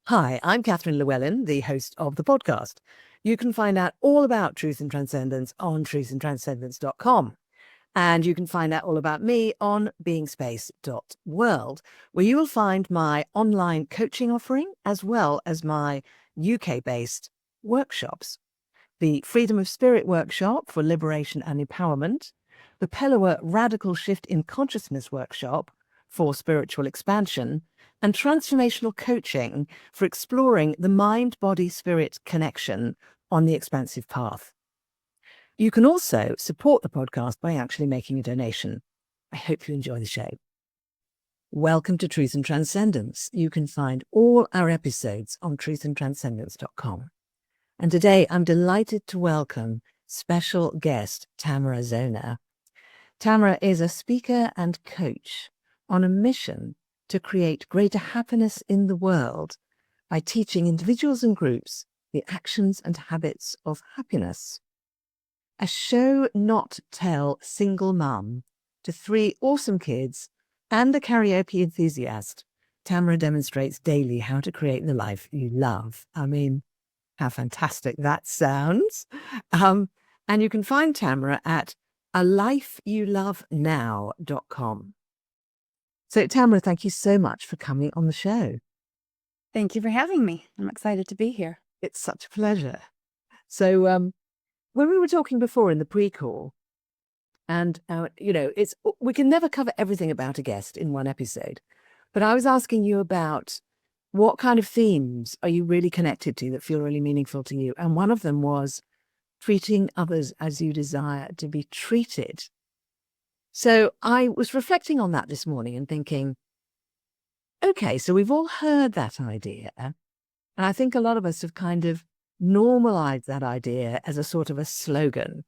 Hi, I'm Catherine Llewellyn, the host of the podcast. You can find out all about Truth and Transcendence on truthandtranscendence.com. And you can find out all about me on beingspace.world, where you will find my online coaching offering as well as my UK-based workshops. The Freedom of Spirit workshop for liberation and empowerment, the Pellower Radical Shift in Consciousness workshop for spiritual expansion, and transformational coaching for exploring the mind-body-spirit connection on the expansive path. You can also support the podcast by actually making a donation. I hope you enjoy the show. Welcome to Truth and Transcendence. You can find all our episodes on truthandtranscendence.com. And today I'm delighted to welcome special guest Tamara Zoner. Tamara is a speaker and coach on a mission to create greater happiness in the world by teaching individuals and groups the actions and habits of happiness. A show not tell single mum to 3 awesome kids and a karaoke enthusiast, Tamara demonstrates daily how to create the life you love. I mean, how fantastic that sounds. And you can find Tamara at alifeyoulovenow.com. So, Tamara, thank you so much for coming on the show. Thank you for having me. I'm excited to be here. It's such a pleasure. So, when we were talking before in the pre-call, and we can never cover everything about a guest in one episode, but I was asking you about what kind of themes are you really connected to that feel really meaningful to you, and one of them was treating others as you desire to be treated. So I was reflecting on that this morning and thinking, okay, so we've all heard that idea. And I think a lot of us have kind of normalized that idea as a sort of a slogan.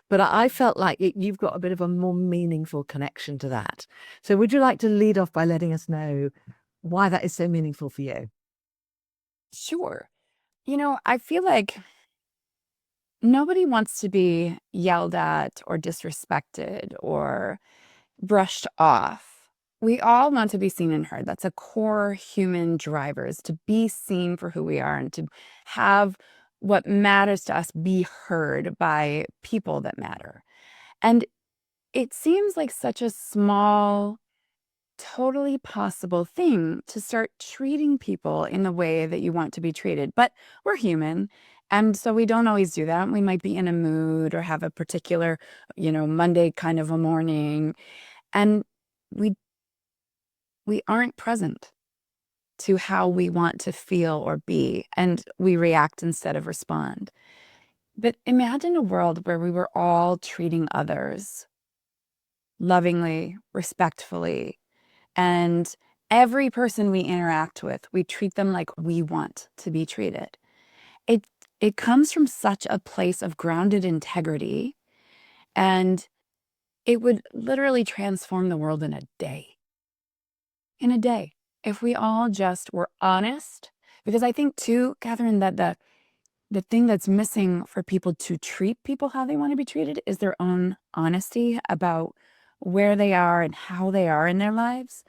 But I felt like you've got a bit of a more meaningful connection to that. So would you like to lead off by letting us know why that is so meaningful for you? Sure. I feel like nobody wants to be yelled at or disrespected or brushed off. We all want to be seen and heard. That's a core human driver, is to be seen for who we are and to have what matters to us be heard by people that matter. And it seems like such a small, totally possible thing to start treating people in the way that you want to be treated. But we're human. And so we don't always do that. We might be in a mood or have a particular, Monday kind of a morning. And we aren't present to how we want to feel or be. And we react instead of respond. But imagine a world where we were all treating others lovingly, respectfully, and every person we interact with, we treat them like we want to be treated. It comes from such a place of grounded integrity, and it would literally transform the world in a day. In a day. If we all just were honest. Because I think too, Catherine, that the thing that's missing for people to treat people how they want to be treated is their own honesty about where they are and how they are in their lives.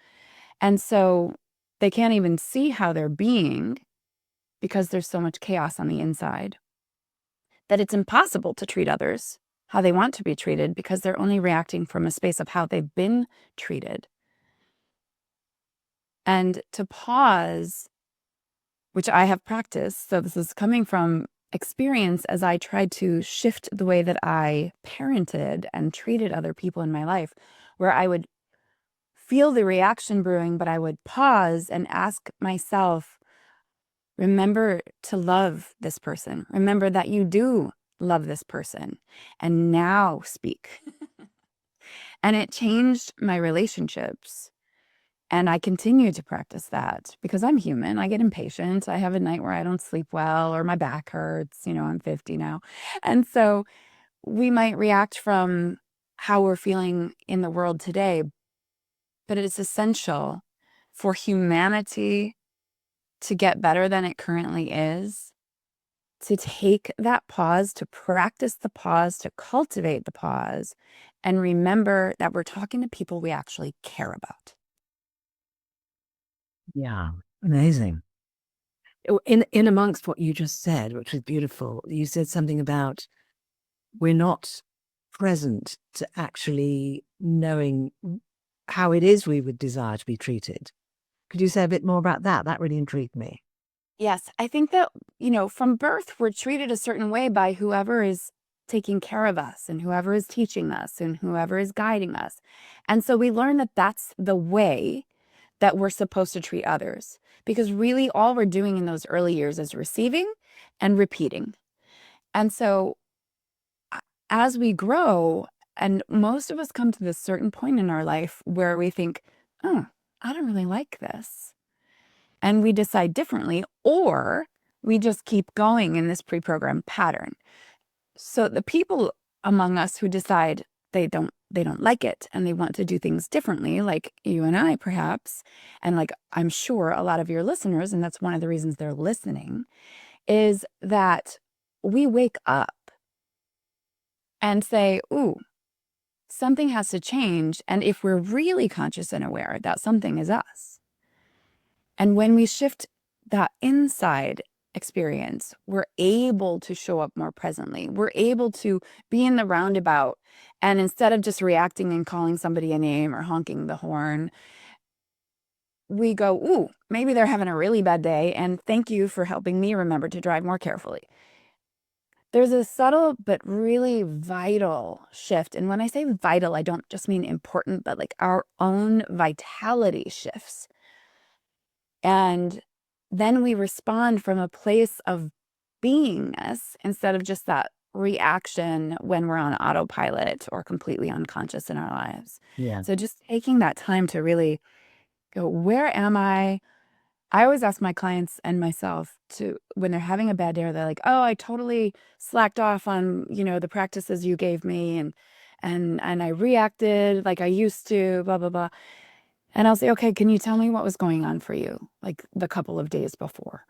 And so they can't even see how they're being because there's so much chaos on the inside that it's impossible to treat others how they want to be treated because they're only reacting from a space of how they've been treated. And to pause, which I have practiced, so this is coming from experience as I tried to shift the way that I parented and treated other people in my life, where I would feel the reaction brewing, but I would pause and ask myself, remember to love this person. Remember that you do love this person. And now speak. And it changed my relationships. And I continue to practice that because I'm human. I get impatient. I have a night where I don't sleep well or my back hurts. I'm 50 now. And so we might react from how we're feeling in the world today, but it's essential for humanity to get better than it currently is, to take that pause, to practice the pause, to cultivate the pause, and remember that we're talking to people we actually care about. Yeah, amazing. In amongst what you just said, which was beautiful, you said something about we're not present to actually knowing how it is we would desire to be treated. Could you say a bit more about that? That really intrigued me. Yes, I think that, from birth, we're treated a certain way by whoever is taking care of us and whoever is teaching us and whoever is guiding us. And so we learn that that's the way that we're supposed to treat others, because really all we're doing in those early years is receiving and repeating. And so as we grow, and most of us come to this certain point in our life where we think, oh, I don't really like this. And we decide differently, or we just keep going in this pre-programmed pattern. So the people among us who decide they don't like it and they want to do things differently, like you and I perhaps, and like I'm sure a lot of your listeners, and that's one of the reasons they're listening, is that we wake up and say, ooh, something has to change. And if we're really conscious and aware, that something is us. And when we shift that inside experience, we're able to show up more presently. We're able to be in the roundabout. And instead of just reacting and calling somebody a name or honking the horn, we go, ooh, maybe they're having a really bad day. And thank you for helping me remember to drive more carefully. There's a subtle but really vital shift. And when I say vital, I don't just mean important, but like our own vitality shifts. And then we respond from a place of beingness instead of just that reaction when we're on autopilot or completely unconscious in our lives. Yeah. So just taking that time to really go, where am I? I always ask my clients and myself to, when they're having a bad day, or they're like, oh, I totally slacked off on, the practices you gave me, and I reacted like I used to, blah, blah, blah. And I'll say, okay, can you tell me what was going on for you, like the couple of days before?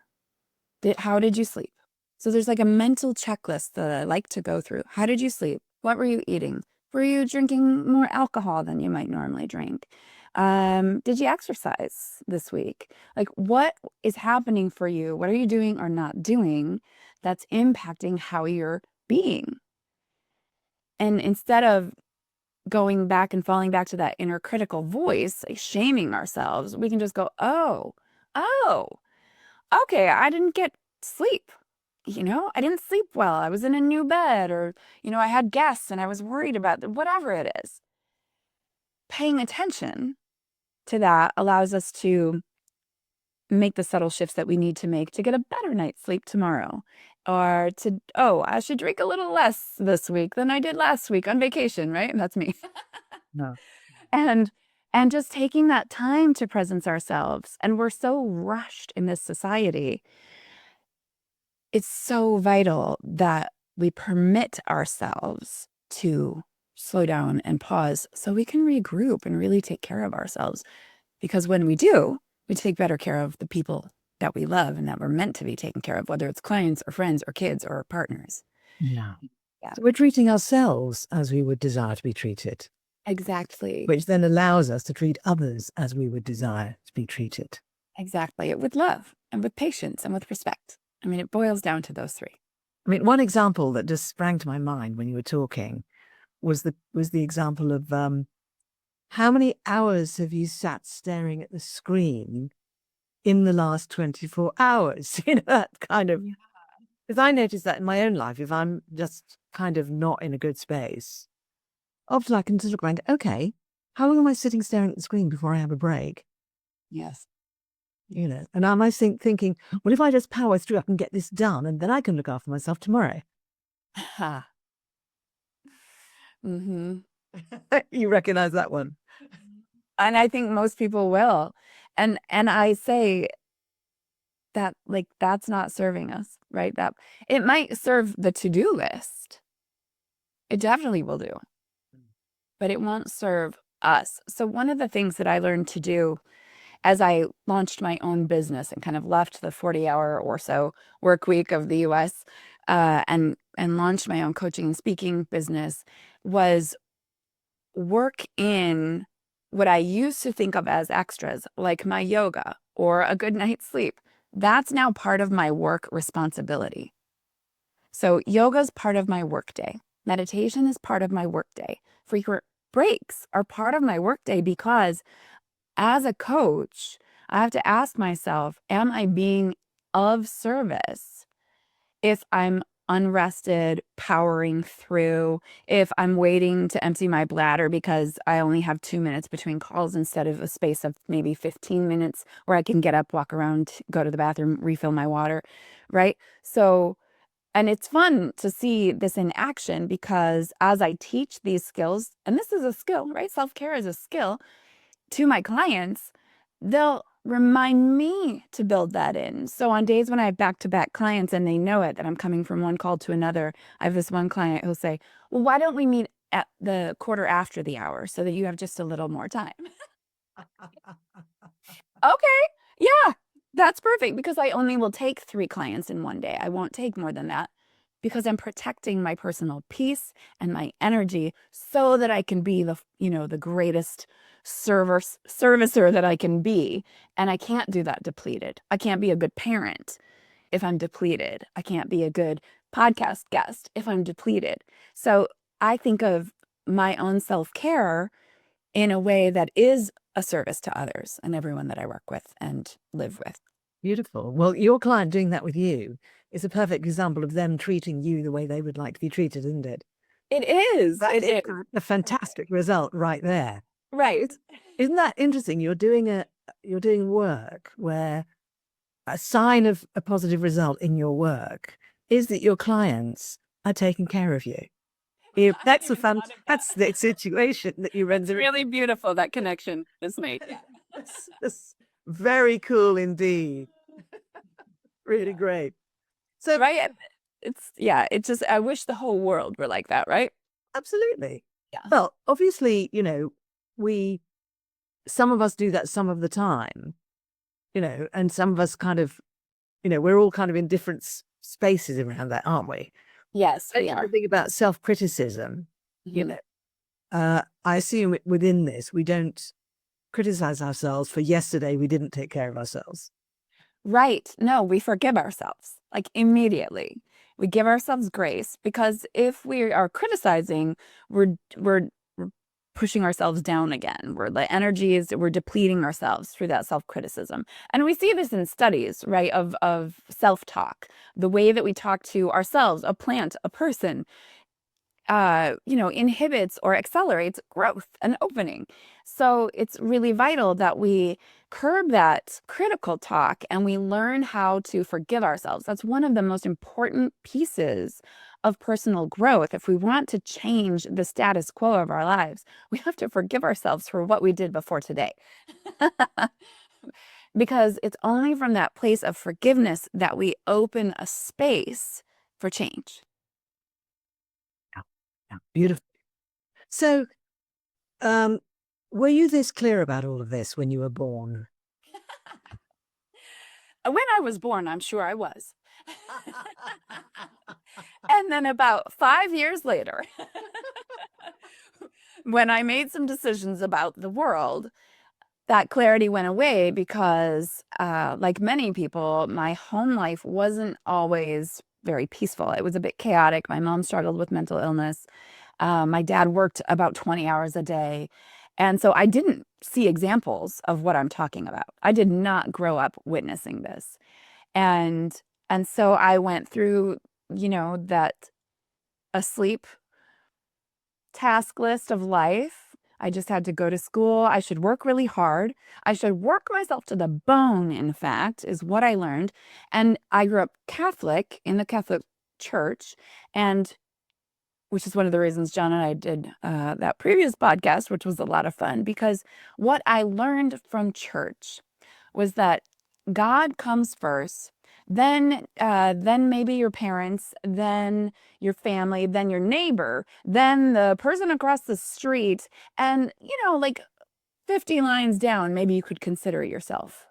How did you sleep? So there's like a mental checklist that I like to go through. How did you sleep? What were you eating? Were you drinking more alcohol than you might normally drink? Did you exercise this week? Like, what is happening for you? What are you doing or not doing that's impacting how you're being? And instead of going back and falling back to that inner critical voice, like shaming ourselves, we can just go, oh, okay, I didn't get sleep. I didn't sleep well. I was in a new bed, or, I had guests and I was worried about whatever it is. Paying attention to that allows us to make the subtle shifts that we need to make to get a better night's sleep tomorrow. Or to, I should drink a little less this week than I did last week on vacation, right? And that's me. No. And just taking that time to presence ourselves. And we're so rushed in this society. It's so vital that we permit ourselves to slow down and pause so we can regroup and really take care of ourselves. Because when we do, we take better care of the people that we love and that we're meant to be taken care of, whether it's clients or friends or kids or partners. Yeah. Yeah. So we're treating ourselves as we would desire to be treated, Exactly. which then allows us to treat others as we would desire to be treated. Exactly. With love and with patience and with respect. I mean, it boils down to those three. I mean, one example that just sprang to my mind when you were talking was the example of how many hours have you sat staring at the screen in the last 24 hours? That kind of, because I notice that in my own life, if I'm just kind of not in a good space, often I can just look around, okay, how long am I sitting staring at the screen before I have a break? Yes. And I'm always thinking, well, if I just power through, I can get this done and then I can look after myself tomorrow. Ha. Mm-hmm. You recognize that one? And I think most people will. And I say that, like, that's not serving us, right? That it might serve the to-do list. It definitely will do, but it won't serve us. So one of the things that I learned to do as I launched my own business and kind of left the 40-hour or so work week of the US, and launched my own coaching and speaking business, was work in what I used to think of as extras, like my yoga or a good night's sleep. That's now part of my work responsibility. So yoga is part of my workday. Meditation is part of my workday. Frequent breaks are part of my workday because as a coach, I have to ask myself, am I being of service if I'm unrested, powering through, if I'm waiting to empty my bladder because I only have 2 minutes between calls instead of a space of maybe 15 minutes where I can get up, walk around, go to the bathroom, refill my water, right? So, and it's fun to see this in action because as I teach these skills, and this is a skill, right? Self-care is a skill to my clients, they'll remind me to build that in. So on days when I have back-to-back clients and they know it, that I'm coming from one call to another, I have this one client who'll say, well, why don't we meet at the quarter after the hour so that you have just a little more time? Okay, yeah, that's perfect because I only will take 3 clients in one day. I won't take more than that because I'm protecting my personal peace and my energy so that I can be the greatest servicer that I can be. And I can't do that depleted. I can't be a good parent if I'm depleted. I can't be a good podcast guest if I'm depleted. So I think of my own self-care in a way that is a service to others and everyone that I work with and live with. Beautiful. Well, your client doing that with you is a perfect example of them treating you the way they would like to be treated, isn't it? It is. That's It is. a fantastic result right there. Right. Isn't that interesting? You're doing work where a sign of a positive result in your work is that your clients are taking care of you. That's the situation that you render. It's really beautiful that connection is made. That's very cool indeed. Really great. So Right? It's just I wish the whole world were like that, right? absolutely. Yeah. Well, obviously, some of us do that some of the time, and some of us kind of, we're all kind of in different spaces around that, aren't we? Yes, we The are. thing about self-criticism, Mhm. I assume within this, we don't criticize ourselves for yesterday we didn't take care of ourselves. Right. No, we forgive ourselves like immediately. We give ourselves grace because if we are criticizing, we're pushing ourselves down again. We're depleting ourselves through that self-criticism. And we see this in studies, right, of self-talk, the way that we talk to ourselves, a plant, a person, inhibits or accelerates growth and opening. So it's really vital that we curb that critical talk and we learn how to forgive ourselves. That's one of the most important pieces of personal growth. If we want to change the status quo of our lives, we have to forgive ourselves for what we did before today. Because it's only from that place of forgiveness that we open a space for change. Yeah. Yeah. Beautiful. So, were you this clear about all of this when you were born? When I was born, I'm sure I was. And then about 5 years later, when I made some decisions about the world, that clarity went away because, like many people, my home life wasn't always very peaceful. It was a bit chaotic. My mom struggled with mental illness. My dad worked about 20 hours a day. And so I didn't see examples of what I'm talking about. I did not grow up witnessing this. And and so I went through, that asleep task list of life. I just had to go to school. I should work really hard. I should work myself to the bone, in fact, is what I learned. And I grew up Catholic in the Catholic Church, and which is one of the reasons John and I did that previous podcast, which was a lot of fun, because what I learned from church was that God comes first, then maybe your parents, then your family, then your neighbor, then the person across the street, and like 50 lines down, maybe you could consider yourself.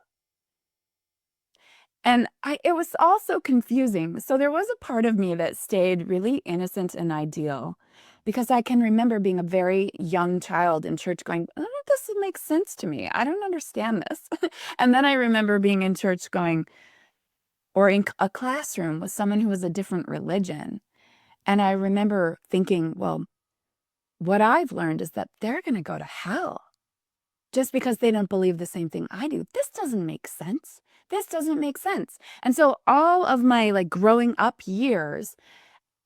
And it was all so confusing. So there was a part of me that stayed really innocent and ideal because I can remember being a very young child in church going, oh, this makes sense to me. I don't understand this. And then I remember being in church going, or in a classroom with someone who was a different religion. And I remember thinking, well, what I've learned is that they're going to go to hell just because they don't believe the same thing I do. This doesn't make sense. This doesn't make sense. And so all of my like growing up years,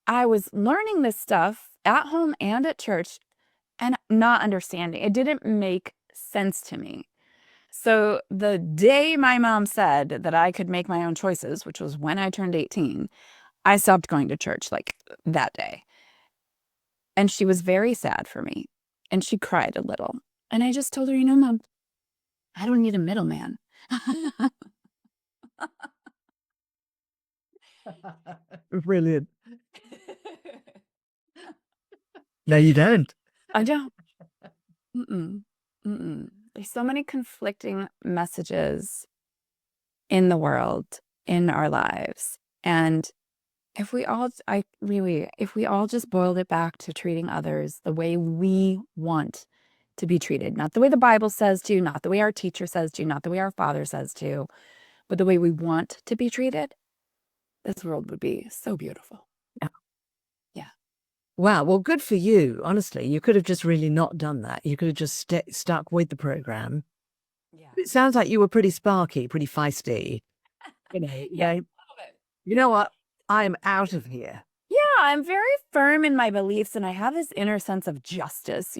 I was learning this stuff at home and at church and not understanding. It didn't make sense to me. So the day my mom said that I could make my own choices, which was when I turned 18, I stopped going to church like that day. And she was very sad for me. And she cried a little. And I just told her, Mom, I don't need a middleman. Brilliant. No, you don't. I don't. Mm-mm. Mm-mm. There's so many conflicting messages in the world, in our lives. And if we all just boiled it back to treating others the way we want to be treated, not the way the Bible says to, not the way our teacher says to, not the way our father says to, but the way we want to be treated, this world would be so beautiful. Yeah. Yeah. Wow. Well, good for you. Honestly, you could have just really not done that. You could have just stuck with the program. Yeah. It sounds like you were pretty sparky, pretty feisty. Yeah. You know what? I am out of here. Yeah, I'm very firm in my beliefs, and I have this inner sense of justice,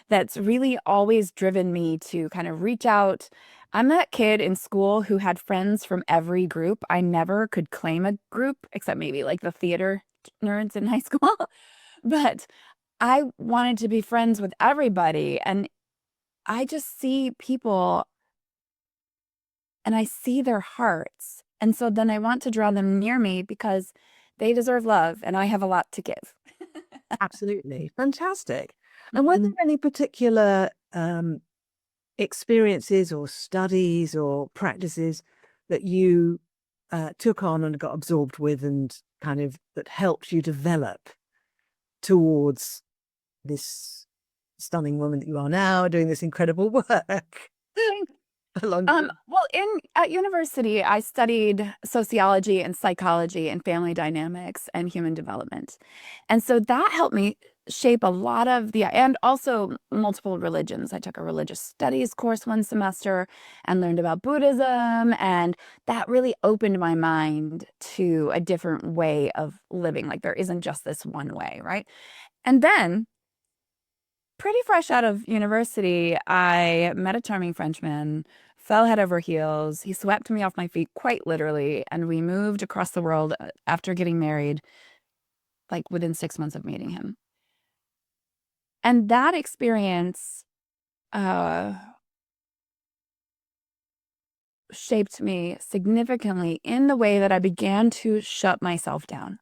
that's really always driven me to kind of reach out. I'm that kid in school who had friends from every group. I never could claim a group, except maybe like the theater nerds in high school. But I wanted to be friends with everybody. And I just see people and I see their hearts. And so then I want to draw them near me because they deserve love and I have a lot to give. Absolutely. Fantastic. And were there any particular experiences or studies or practices that you took on and got absorbed with and kind of that helped you develop towards this stunning woman that you are now doing this incredible work? Well, at university, I studied sociology and psychology and family dynamics and human development. And so that helped me shape a lot of and also multiple religions. I took a religious studies course one semester and learned about Buddhism. And that really opened my mind to a different way of living. Like there isn't just this one way, right? And then pretty fresh out of university, I met a charming Frenchman, fell head over heels. He swept me off my feet quite literally, and we moved across the world after getting married, like within 6 months of meeting him. And that experience shaped me significantly in the way that I began to shut myself down.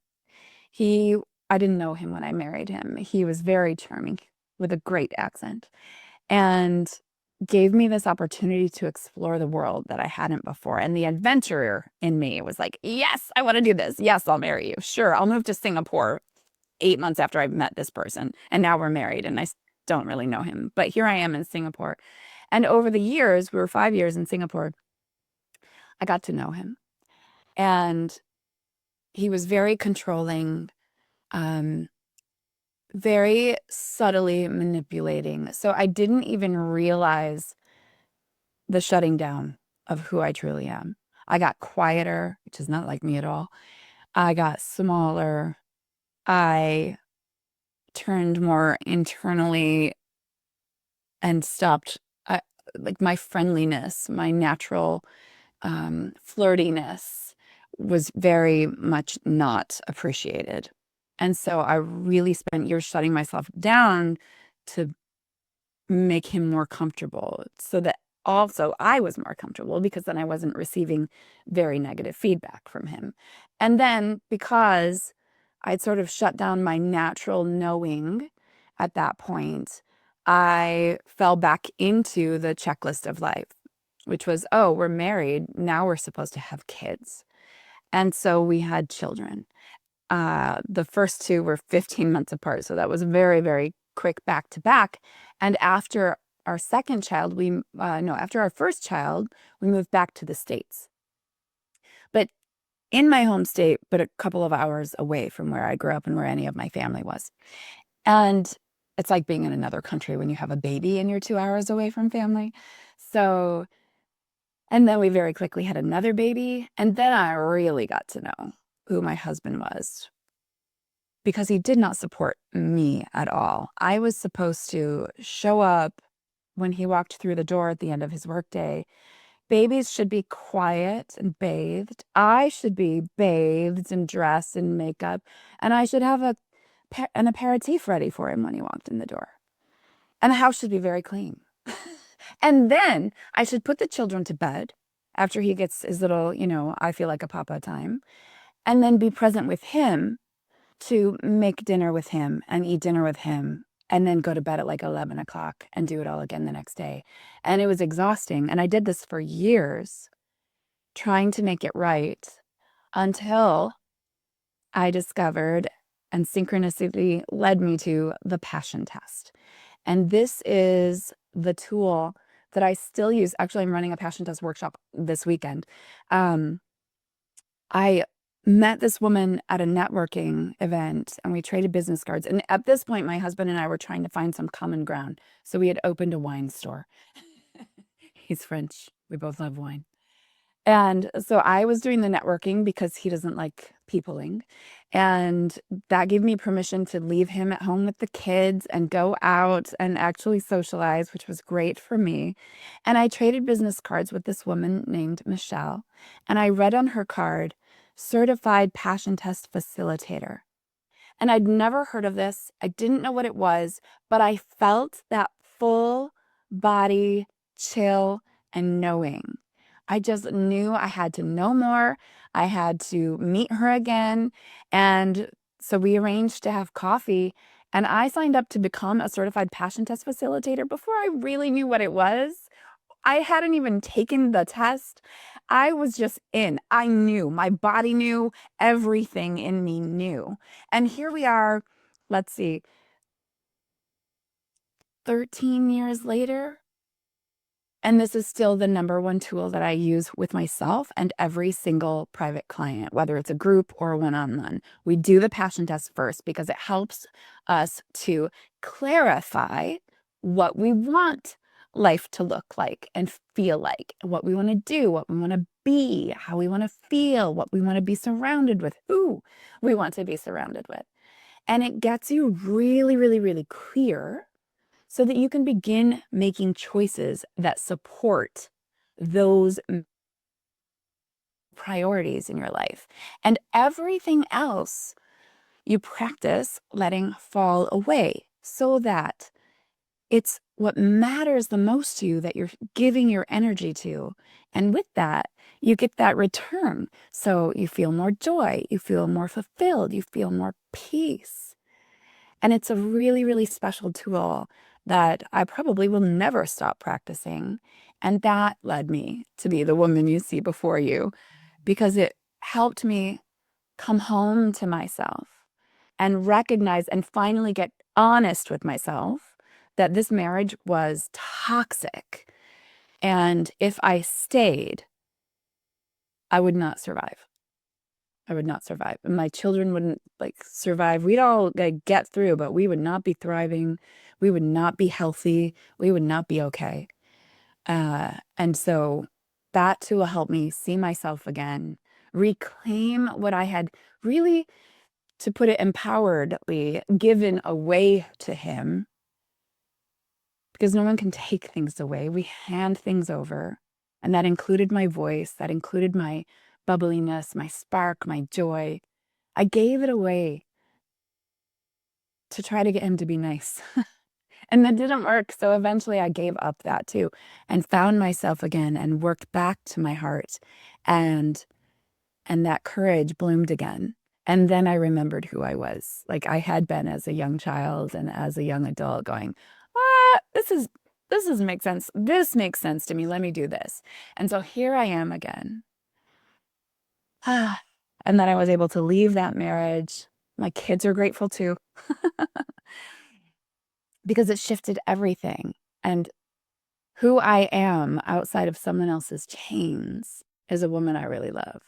I didn't know him when I married him. He was very charming with a great accent and gave me this opportunity to explore the world that I hadn't before. And the adventurer in me was like, yes, I want to do this. Yes, I'll marry you. Sure, I'll move to Singapore 8 months after I've met this person. And now we're married and I don't really know him. But here I am in Singapore. And over the years, we were 5 years in Singapore, I got to know him. And he was very controlling, very subtly manipulating. So I didn't even realize the shutting down of who I truly am. I got quieter, which is not like me at all. I got smaller. I turned more internally and stopped like my friendliness, my natural flirtiness was very much not appreciated. And so I really spent years shutting myself down to make him more comfortable so that also I was more comfortable because then I wasn't receiving very negative feedback from him. And then because I'd sort of shut down my natural knowing at that point, I fell back into the checklist of life, which was, oh, we're married. Now we're supposed to have kids. And so we had children. The first two were 15 months apart. So that was very, very quick back to back. And after our second child, after our first child, we moved back to the States. But in my home state, but a couple of hours away from where I grew up and where any of my family was. And it's like being in another country when you have a baby and you're 2 hours away from family. So, and then we very quickly had another baby. And then I really got to know who my husband was because he did not support me at all. I was supposed to show up when he walked through the door at the end of his workday. Babies should be quiet and bathed. I should be bathed and dressed and makeup. And I should have an aperitif ready for him when he walked in the door. And the house should be very clean. And then I should put the children to bed after he gets his little, I feel like a papa time, and then be present with him to make dinner with him and eat dinner with him and then go to bed at like 11 o'clock and do it all again the next day. And it was exhausting. And I did this for years, trying to make it right until I discovered and synchronicity led me to the passion test. And this is the tool that I still use. Actually, I'm running a passion test workshop this weekend. I met this woman at a networking event and we traded business cards. And at this point, my husband and I were trying to find some common ground. So we had opened a wine store. He's French. We both love wine. And so I was doing the networking because he doesn't like peopling. And that gave me permission to leave him at home with the kids and go out and actually socialize, which was great for me. And I traded business cards with this woman named Michelle. And I read on her card, certified passion test facilitator. And I'd never heard of this. I didn't know what it was, but I felt that full body chill and knowing. I just knew I had to know more. I had to meet her again. And so we arranged to have coffee. And I signed up to become a certified passion test facilitator before I really knew what it was. I hadn't even taken the test. I was just in. I knew. My body knew. Everything in me knew. And here we are, let's see, 13 years later. And this is still the number one tool that I use with myself and every single private client, whether it's a group or a one-on-one. We do the passion test first because it helps us to clarify what we want life to look like and feel like, what we want to do, what we want to be, how we want to feel, what we want to be surrounded with, who we want to be surrounded with. And it gets you really, really, really clear so that you can begin making choices that support those priorities in your life. And everything else you practice letting fall away so that it's what matters the most to you that you're giving your energy to. And with that, you get that return. So you feel more joy, you feel more fulfilled, you feel more peace. And it's a really, really special tool that I probably will never stop practicing. And that led me to be the woman you see before you because it helped me come home to myself and recognize and finally get honest with myself that this marriage was toxic. And if I stayed, I would not survive. I would not survive. And my children wouldn't survive. We'd all get through, but we would not be thriving. We would not be healthy. We would not be okay. And so that too will help me see myself again, reclaim what I had really, to put it empoweredly, given away to him. Because no one can take things away. We hand things over. And that included my voice. That included my bubbliness, my spark, my joy. I gave it away to try to get him to be nice. And that didn't work. So eventually I gave up that too and found myself again and worked back to my heart. And that courage bloomed again. And then I remembered who I was. Like I had been as a young child and as a young adult going, this doesn't make sense. This makes sense to me. Let me do this. And so here I am again. And then I was able to leave that marriage. My kids are grateful too. Because it shifted everything. And who I am outside of someone else's chains is a woman I really love.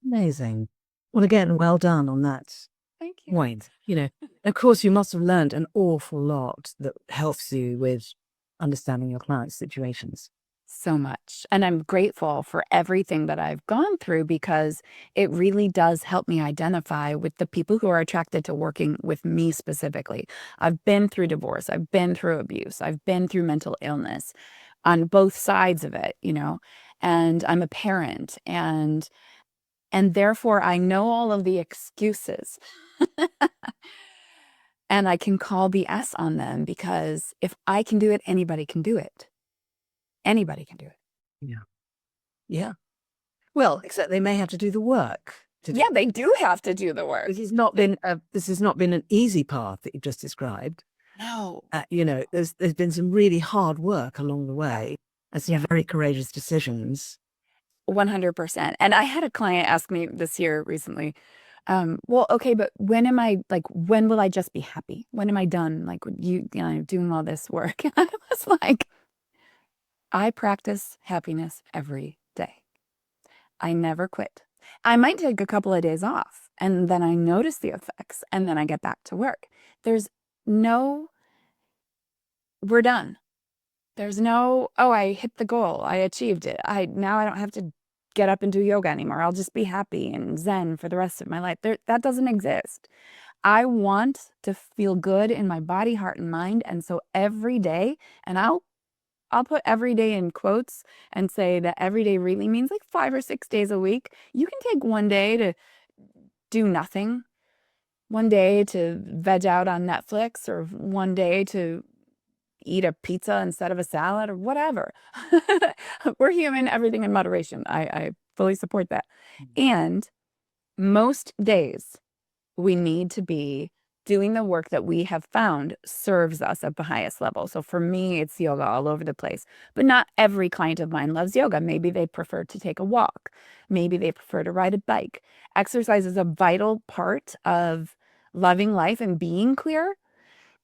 Amazing. Well, again, well done on that Thank you. point. Of course, you must have learned an awful lot that helps you with understanding your clients' situations. So much. And I'm grateful for everything that I've gone through because it really does help me identify with the people who are attracted to working with me specifically. I've been through divorce, I've been through abuse, I've been through mental illness on both sides of it, and I'm a parent and therefore I know all of the excuses. And I can call BS on them because if I can do it, anybody can do it. Anybody can do it. Yeah. Yeah. Well, except they may have to do the work. Yeah, they do have to do the work. This has not been an easy path that you've just described. No. There's been some really hard work along the way and some very courageous decisions. 100%. And I had a client ask me this year recently, well, okay, but when will I just be happy? When am I done? Like doing all this work? And I was like, I practice happiness every day. I never quit. I might take a couple of days off and then I notice the effects and then I get back to work. There's no, we're done. There's no, oh, I hit the goal. I achieved it. Now I don't have to get up and do yoga anymore. I'll just be happy and zen for the rest of my life. That doesn't exist. I want to feel good in my body, heart, and mind. And so every day, and I'll put every day in quotes and say that every day really means like 5 or 6 days a week. You can take one day to do nothing, one day to veg out on Netflix, or one day to eat a pizza instead of a salad or whatever. We're human, everything in moderation. I fully support that. And most days we need to be doing the work that we have found serves us at the highest level. So for me, it's yoga all over the place. But not every client of mine loves yoga. Maybe they prefer to take a walk. Maybe they prefer to ride a bike. Exercise is a vital part of loving life and being clear.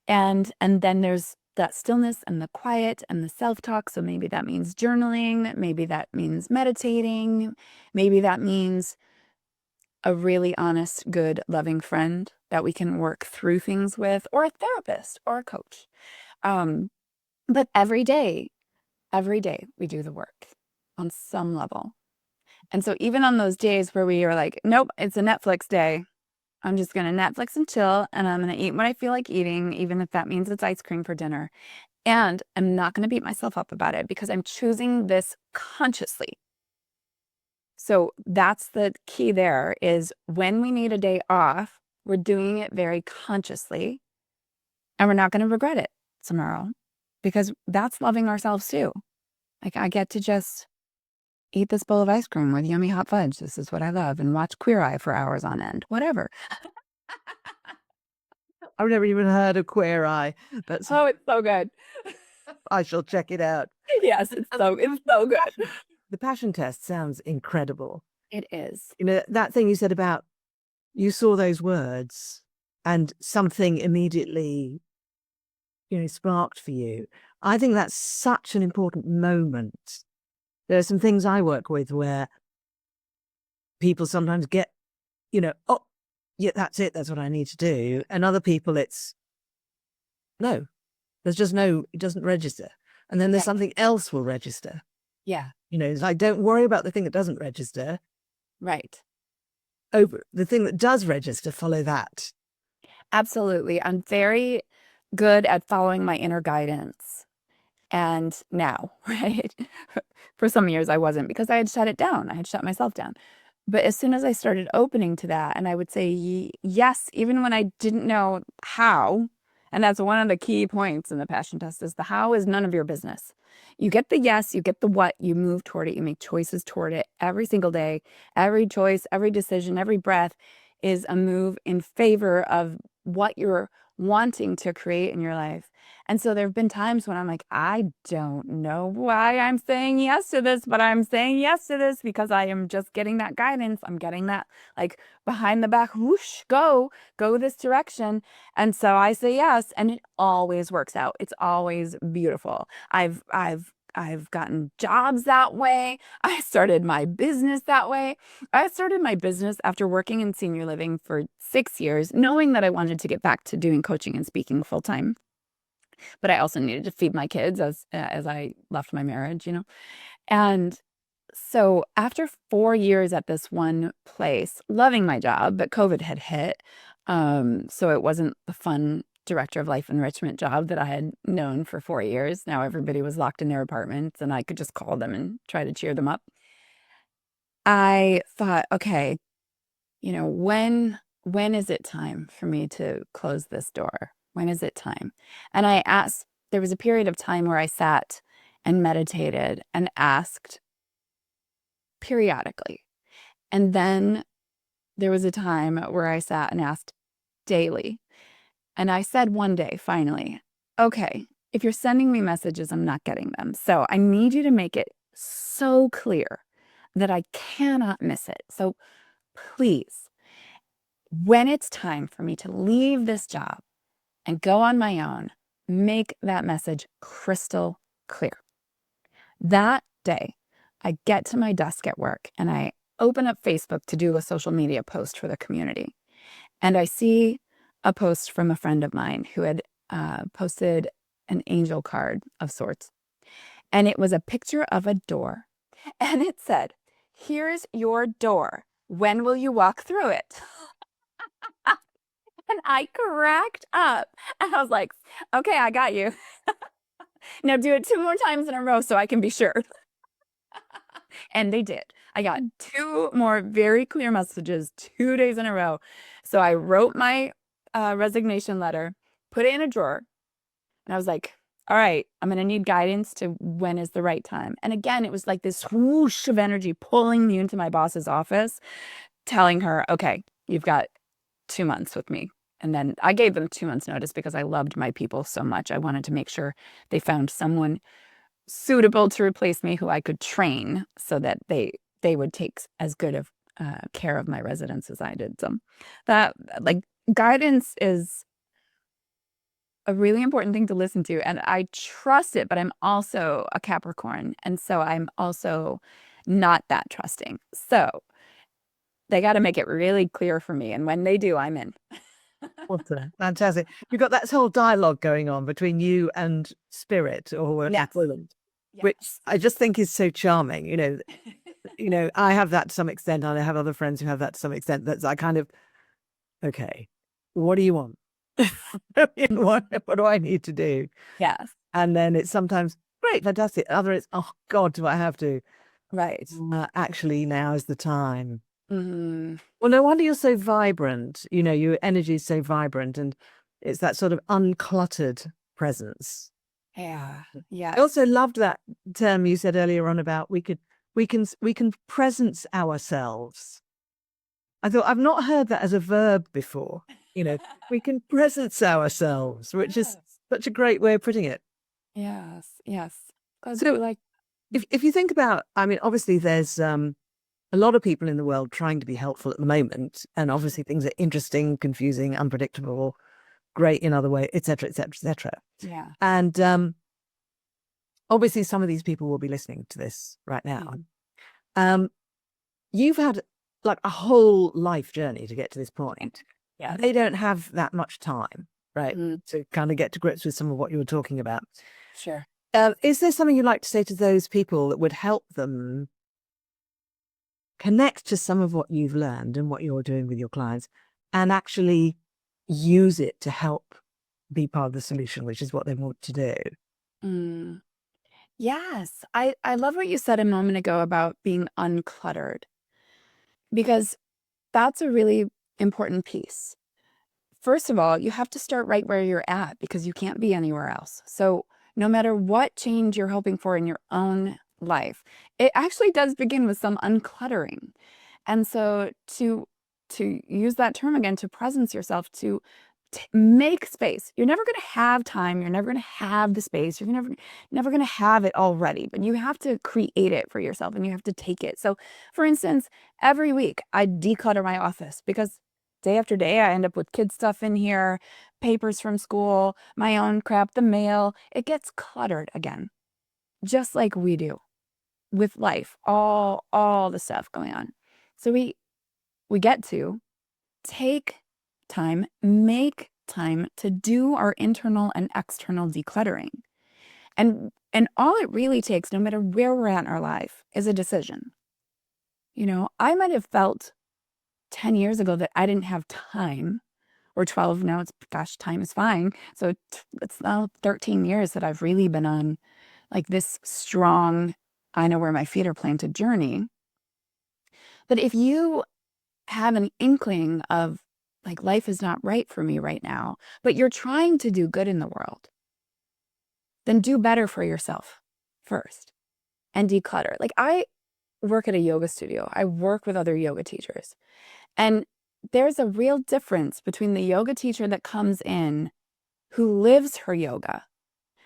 And then there's that stillness and the quiet and the self-talk. So maybe that means journaling. Maybe that means meditating. Maybe that means a really honest, good, loving friend that we can work through things with, or a therapist or a coach. But every day we do the work on some level. And so even on those days where we are like, nope, it's a Netflix day, I'm just going to Netflix and chill, and I'm going to eat what I feel like eating, even if that means it's ice cream for dinner. And I'm not going to beat myself up about it because I'm choosing this consciously. So that's the key there, is when we need a day off, we're doing it very consciously, and we're not going to regret it tomorrow, because that's loving ourselves too. Like, I get to just eat this bowl of ice cream with yummy hot fudge. This is what I love, and watch Queer Eye for hours on end, whatever. I've never even heard of Queer Eye. Oh, it's so good. I shall check it out. Yes, it's so good. The passion test sounds incredible. It is. That thing you said about you saw those words and something immediately, sparked for you. I think that's such an important moment. There are some things I work with where people sometimes get, oh, yeah, that's it. That's what I need to do. And other people, it's no, there's just no, it doesn't register. And then there's something else will register. Yeah. It's like, don't worry about the thing that doesn't register. Right. Over the thing that does register, follow that. Absolutely. I'm very good at following my inner guidance. And now, right? For some years I wasn't, because I had shut it down. I had shut myself down. But as soon as I started opening to that, and I would say yes, even when I didn't know how, and that's one of the key points in the passion test, is the how is none of your business. You get the yes, you get the what, you move toward it, you make choices toward it every single day. Every choice, every decision, every breath is a move in favor of what you're wanting to create in your life. And so there have been times when I'm like, I don't know why I'm saying yes to this, but I'm saying yes to this because I am just getting that guidance. I'm getting that like behind the back, whoosh, go this direction. And so I say yes, and it always works out. It's always beautiful. I've I've gotten jobs that way. I started my business that way. I started my business after working in senior living for 6 years, knowing that I wanted to get back to doing coaching and speaking full time. But I also needed to feed my kids as I left my marriage, you know. And so after 4 years at this one place, loving my job, but COVID had hit. So it wasn't the fun director of life enrichment job that I had known for 4 years. Now everybody was locked in their apartments and I could just call them and try to cheer them up. I thought, okay, you know, when is it time for me to close this door? When is it time? And I asked, there was a period of time where I sat and meditated and asked periodically. And then there was a time where I sat and asked daily. And I said one day, finally, okay, if you're sending me messages, I'm not getting them. So I need you to make it so clear that I cannot miss it. So please, when it's time for me to leave this job and go on my own, make that message crystal clear. That day, I get to my desk at work and I open up Facebook to do a social media post for the community. And I see a post from a friend of mine who had posted an angel card of sorts. And it was a picture of a door. And it said, "Here's your door. When will you walk through it?" And I cracked up. And I was like, okay, I got you. Now do it 2 more times in a row so I can be sure. And they did. I got 2 more very clear messages 2 days in a row. So I wrote my resignation letter, put it in a drawer, and I was like, all right, I'm going to need guidance to when is the right time. And again, it was like this whoosh of energy pulling me into my boss's office, telling her, okay, you've got 2 months with me. And then I gave them 2 months notice because I loved my people so much. I wanted to make sure they found someone suitable to replace me who I could train so that they would take as good of care of my residents as I did. So that, like, guidance is a really important thing to listen to, and I trust it, but I'm also a Capricorn, and so I'm also not that trusting. So they got to make it really clear for me, and when they do, I'm in. Awesome. Fantastic. You've got that whole dialogue going on between you and spirit, or what you Yes. call them, Yes. which I just think is so charming. I have that to some extent, and I have other friends who have that to some extent. That's I kind of, okay, what do you want? What do I need to do? Yes. And then it's sometimes great, fantastic. Other it's, oh God, do I have to? Right. Actually, now is the time. Mm-hmm. Well, no wonder you're so vibrant. Your energy is so vibrant, and it's that sort of uncluttered presence. Yeah. I Yes. also loved that term you said earlier on about we can presence ourselves. I thought I've not heard that as a verb before. We can presence ourselves, which is Yes. such a great way of putting it. Yes. Yes. Glad that So you like. if you think about, I mean, obviously there's a lot of people in the world trying to be helpful at the moment, and obviously things are interesting, confusing, unpredictable, great in other ways, etc., etc., etc. Yeah. And obviously some of these people will be listening to this right now. Um, you've had like a whole life journey to get to this point. Yeah. They don't have that much time, right, Mm. to kind of get to grips with some of what you were talking about. Sure. Is there something you'd like to say to those people that would help them connect to some of what you've learned and what you're doing with your clients and actually use it to help be part of the solution, which is what they want to do? Mm. Yes. I love what you said a moment ago about being uncluttered, because that's a really important piece. First of all, you have to start right where you're at because you can't be anywhere else. So no matter what change you're hoping for in your own life, it actually does begin with some uncluttering. And so to use that term again, to presence yourself, to make space. You're never going to have time. You're never going to have the space. You're never going to have it already, but you have to create it for yourself and you have to take it. So for instance, every week I declutter my office because day after day I end up with kid stuff in here, papers from school, my own crap, the mail. It gets cluttered again. just like we do with life, all the stuff going on. So we get to take time, make time to do our internal and external decluttering. And all it really takes, no matter where we're at in our life, is a decision. I might have felt 10 years ago that I didn't have time, or 12. Now it's, gosh, time is fine. So it's now 13 years that I've really been on like this strong, I know where my feet are planted journey. But if you have an inkling of like life is not right for me right now, but you're trying to do good in the world, then do better for yourself first and declutter. Like, I work at a yoga studio. I work with other yoga teachers. And there's a real difference between the yoga teacher that comes in who lives her yoga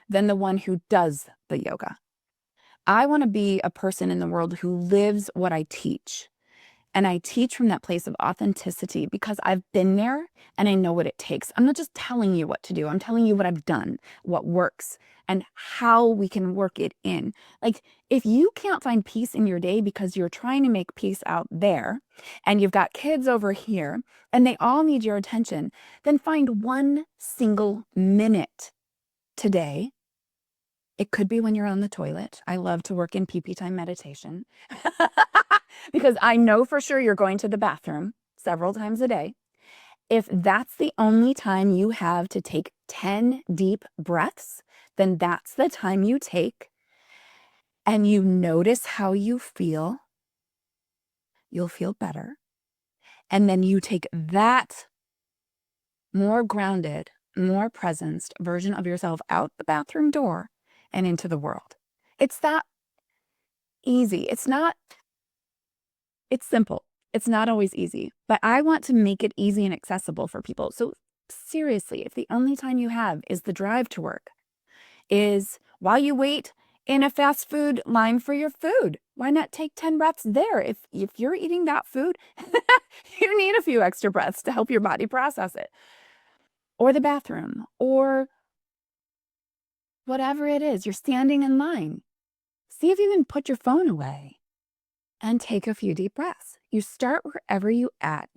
than the one who does the yoga. I want to be a person in the world who lives what I teach. And I teach from that place of authenticity because I've been there and I know what it takes. I'm not just telling you what to do. I'm telling you what I've done, what works, and how we can work it in. Like, if you can't find peace in your day because you're trying to make peace out there and you've got kids over here and they all need your attention, then find one single minute today. It could be when you're on the toilet. I love to work in pee-pee time meditation because I know for sure you're going to the bathroom several times a day. If that's the only time you have to take 10 deep breaths, then that's the time you take, and you notice how you feel. You'll feel better. And then you take that more grounded, more presenced version of yourself out the bathroom door and into the world. It's that easy. It's simple. It's not always easy, but I want to make it easy and accessible for people. So seriously, if the only time you have is the drive to work, is while you wait in a fast food line for your food, why not take 10 breaths there? If you're eating that food, you need a few extra breaths to help your body process it. Or the bathroom, or whatever it is, you're standing in line. See if you can put your phone away and take a few deep breaths. You start wherever you're at.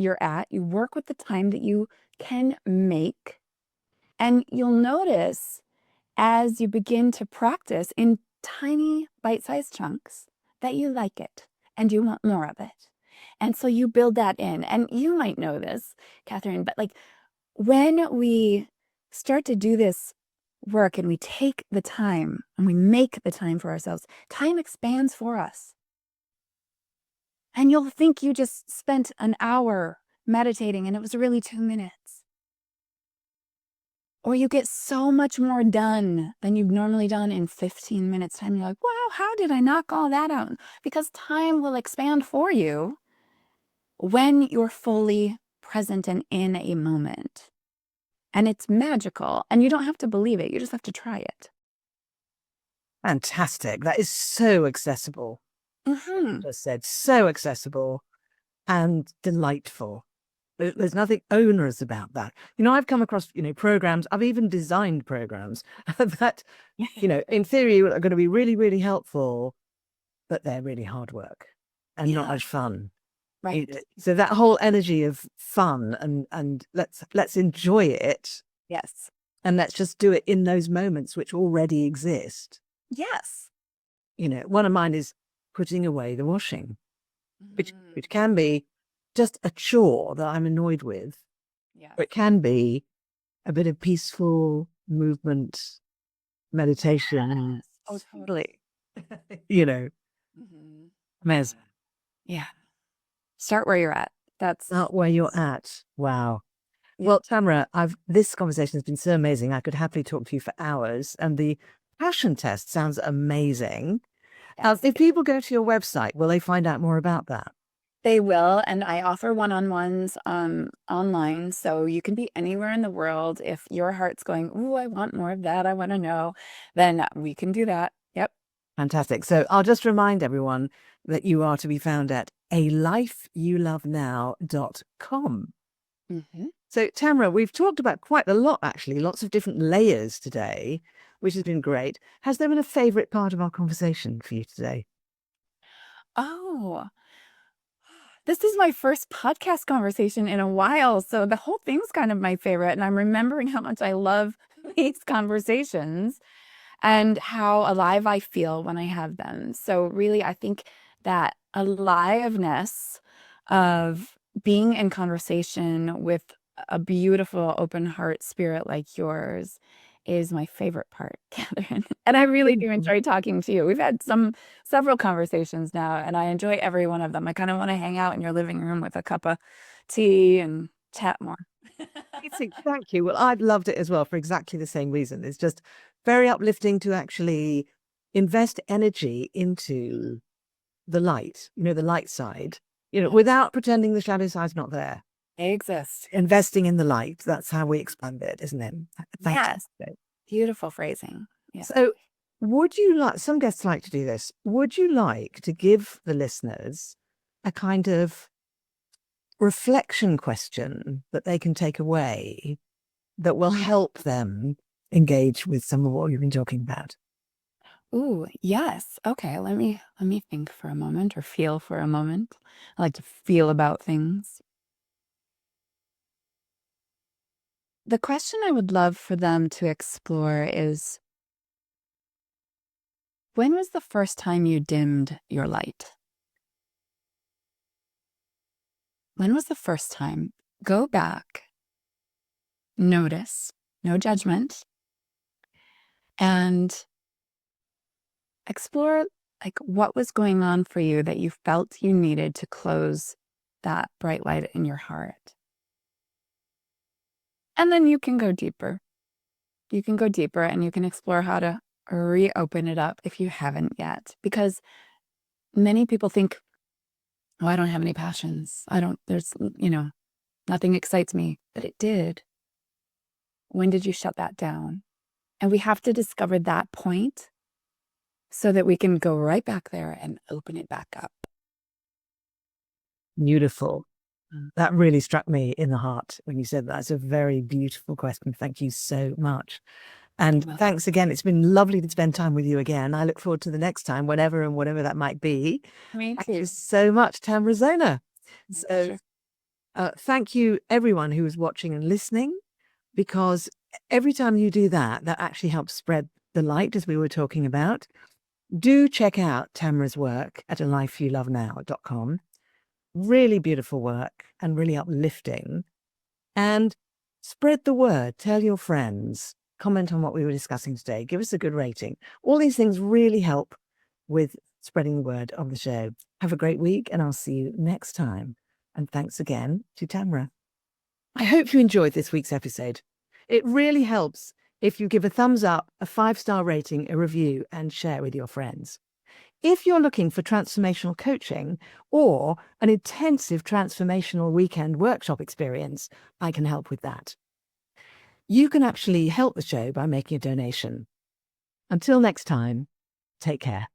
You work with the time that you can make, and you'll notice as you begin to practice in tiny bite-sized chunks that you like it and you want more of it. And so you build that in. And you might know this, Catherine, but like, when we start to do this work and we take the time and we make the time for ourselves, time expands for us. And you'll think you just spent an hour meditating and it was really 2 minutes. Or you get so much more done than you've normally done in 15 minutes time. You're like, wow, how did I knock all that out? Because time will expand for you when you're fully present and in a moment. And it's magical. And you don't have to believe it. You just have to try it. Fantastic. That is so accessible. Just said, so accessible and delightful. There's nothing onerous about that. I've come across, programs. I've even designed programs that, in theory are going to be really, really helpful, but they're really hard work and not much fun. Right. So that whole energy of fun and let's enjoy it. Yes. And let's just do it in those moments which already exist. Yes. One of mine is putting away the washing, which can be just a chore that I'm annoyed with. Yeah. Or it can be a bit of peaceful movement, meditation. Oh, totally. Amazing. Yeah. Start where you're at. That's Not where you're at. Wow. Yeah. Well, Tamara, this conversation has been so amazing. I could happily talk to you for hours. And the passion test sounds amazing. Yes. If people go to your website, will they find out more about that? They will, and I offer one-on-ones online, so you can be anywhere in the world. If your heart's going, ooh, I want more of that, I want to know, then we can do that. Yep. Fantastic. So I'll just remind everyone that you are to be found at alifeyoulovenow.com. So, Tamara, we've talked about quite a lot, actually, lots of different layers today, which has been great. Has there been a favorite part of our conversation for you today? Oh, this is my first podcast conversation in a while. So the whole thing's kind of my favorite. And I'm remembering how much I love these conversations and how alive I feel when I have them. So, really, I think that aliveness of being in conversation with a beautiful, open heart spirit like yours is my favorite part, Catherine. And I really do enjoy talking to you. We've had several conversations now, and I enjoy every one of them. I kind of want to hang out in your living room with a cup of tea and chat more. Thank you. Well, I've loved it as well for exactly the same reason. It's just very uplifting to actually invest energy into the light, the light side, without pretending the shadow side's not there. They exist. Investing in the light. That's how we expand it, isn't it? Thank Yes. you. Beautiful phrasing. Yeah. So, would you like, some guests like to do this, would you like to give the listeners a kind of reflection question that they can take away that will help them engage with some of what you've been talking about? Ooh, yes. Okay, let me think for a moment or feel for a moment. I like to feel about things. The question I would love for them to explore is, when was the first time you dimmed your light? When was the first time? Go back, notice, no judgment, and explore like what was going on for you that you felt you needed to close that bright light in your heart. And then you can go deeper. You can go deeper and you can explore how to reopen it up if you haven't yet. Because many people think, oh, I don't have any passions. Nothing excites me. But it did. When did you shut that down? And we have to discover that point so that we can go right back there and open it back up. Beautiful. That really struck me in the heart when you said that. It's a very beautiful question. Thank you so much. And thanks again. It's been lovely to spend time with you again. I look forward to the next time, whenever and whatever that might be. Me Thank too. you so much, Tamara Zoner. Sure. Thank you, everyone who is watching and listening, because every time you do that, that actually helps spread the light, as we were talking about. Do check out Tamara's work at alifeyoulovenow.com. Really beautiful work and really uplifting. And spread the word. Tell your friends. Comment on what we were discussing today. Give us a good rating. All these things really help with spreading the word of the show. Have a great week, and I'll see you next time. And thanks again to Tamara. I hope you enjoyed this week's episode. It really helps if you give a thumbs up, a 5-star rating, a review, and share with your friends. If you're looking for transformational coaching or an intensive transformational weekend workshop experience, I can help with that. You can actually help the show by making a donation. Until next time, take care.